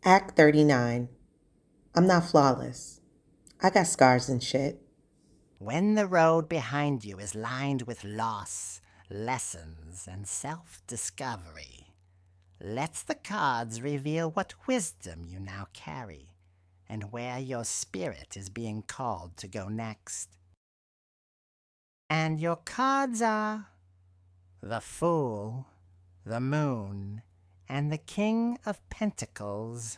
Act 39. I'm not flawless. I got scars and shit. When the road behind you is lined with loss, lessons, and self-discovery, let the cards reveal what wisdom you now carry and where your spirit is being called to go next. And your cards are the Fool, the Moon, and the King of Pentacles.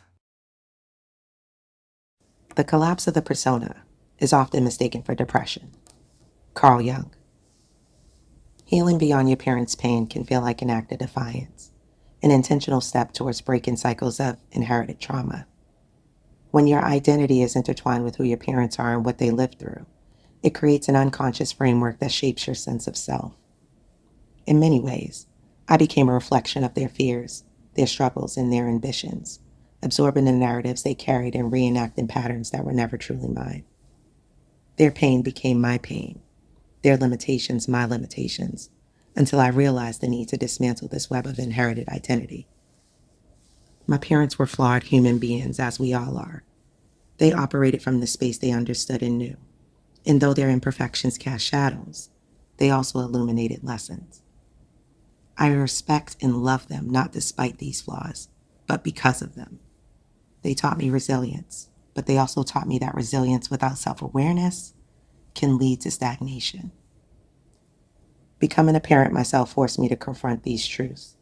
The collapse of the persona is often mistaken for depression. Carl Jung. Healing beyond your parents' pain can feel like an act of defiance, an intentional step towards breaking cycles of inherited trauma. When your identity is intertwined with who your parents are and what they lived through, it creates an unconscious framework that shapes your sense of self. In many ways, I became a reflection of their fears, their struggles, and their ambitions, absorbing the narratives they carried and reenacting patterns that were never truly mine. Their pain became my pain, their limitations my limitations, until I realized the need to dismantle this web of inherited identity. My parents were flawed human beings, as we all are. They operated from the space they understood and knew, and though their imperfections cast shadows, they also illuminated lessons. I respect and love them not despite these flaws, but because of them. They taught me resilience, but they also taught me that resilience without self-awareness can lead to stagnation. Becoming a parent myself forced me to confront these truths.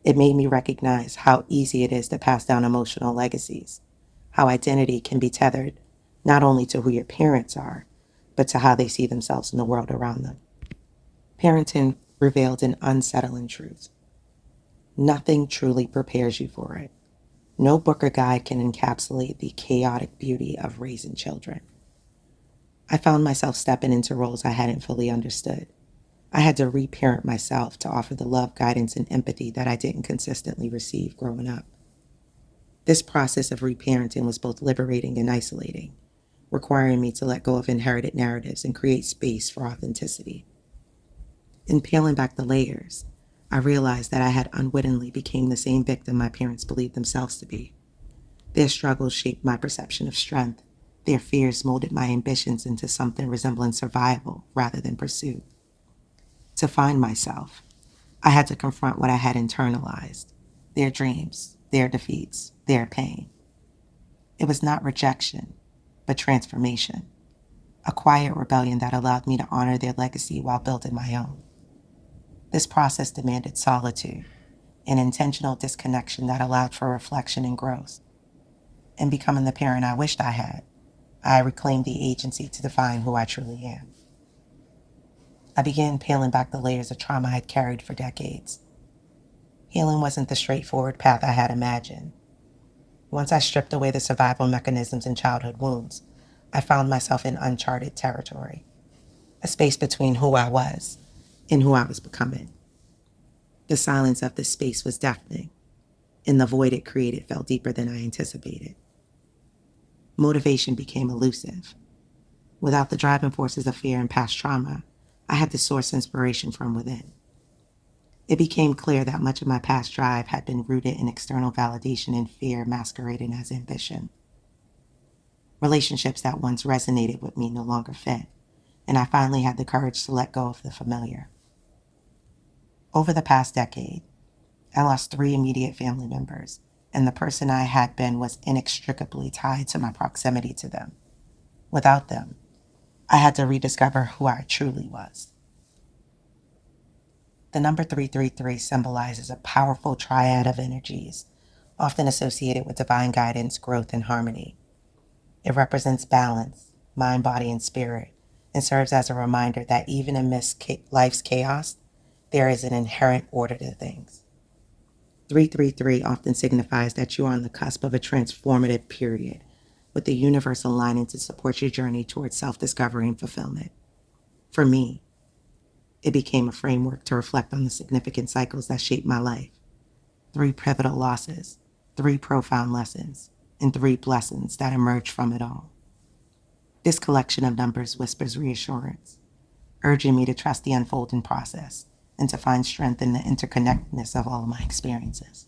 It made me recognize how easy it is to pass down emotional legacies, how identity can be tethered not only to who your parents are, but to how they see themselves in the world around them. Parenting revealed an unsettling truth. Nothing truly prepares you for it. No book or guide can encapsulate the chaotic beauty of raising children. I found myself stepping into roles I hadn't fully understood. I had to reparent myself to offer the love, guidance, and empathy that I didn't consistently receive growing up. This process of reparenting was both liberating and isolating, requiring me to let go of inherited narratives and create space for authenticity. In peeling back the layers, I realized that I had unwittingly become the same victim my parents believed themselves to be. Their struggles shaped my perception of strength. Their fears molded my ambitions into something resembling survival rather than pursuit. To find myself, I had to confront what I had internalized, their dreams, their defeats, their pain. It was not rejection, but transformation, a quiet rebellion that allowed me to honor their legacy while building my own. This process demanded solitude, an intentional disconnection that allowed for reflection and growth. In becoming the parent I wished I had, I reclaimed the agency to define who I truly am. I began peeling back the layers of trauma I had carried for decades. Healing wasn't the straightforward path I had imagined. Once I stripped away the survival mechanisms and childhood wounds, I found myself in uncharted territory, a space between who I was and who I was becoming. The silence of this space was deafening, and the void it created felt deeper than I anticipated. Motivation became elusive. Without the driving forces of fear and past trauma, I had to source inspiration from within. It became clear that much of my past drive had been rooted in external validation and fear masquerading as ambition. Relationships that once resonated with me no longer fit, and I finally had the courage to let go of the familiar. Over the past decade, I lost 3 immediate family members, and the person I had been was inextricably tied to my proximity to them. Without them, I had to rediscover who I truly was. The number 333 symbolizes a powerful triad of energies, often associated with divine guidance, growth, and harmony. It represents balance, mind, body, and spirit, and serves as a reminder that even amidst life's chaos, there is an inherent order to things. 333 often signifies that you are on the cusp of a transformative period, with the universe aligning to support your journey towards self-discovery and fulfillment. For me, it became a framework to reflect on the significant cycles that shaped my life. 3 pivotal losses, 3 profound lessons, and 3 blessings that emerged from it all. This collection of numbers whispers reassurance, urging me to trust the unfolding process and to find strength in the interconnectedness of all of my experiences.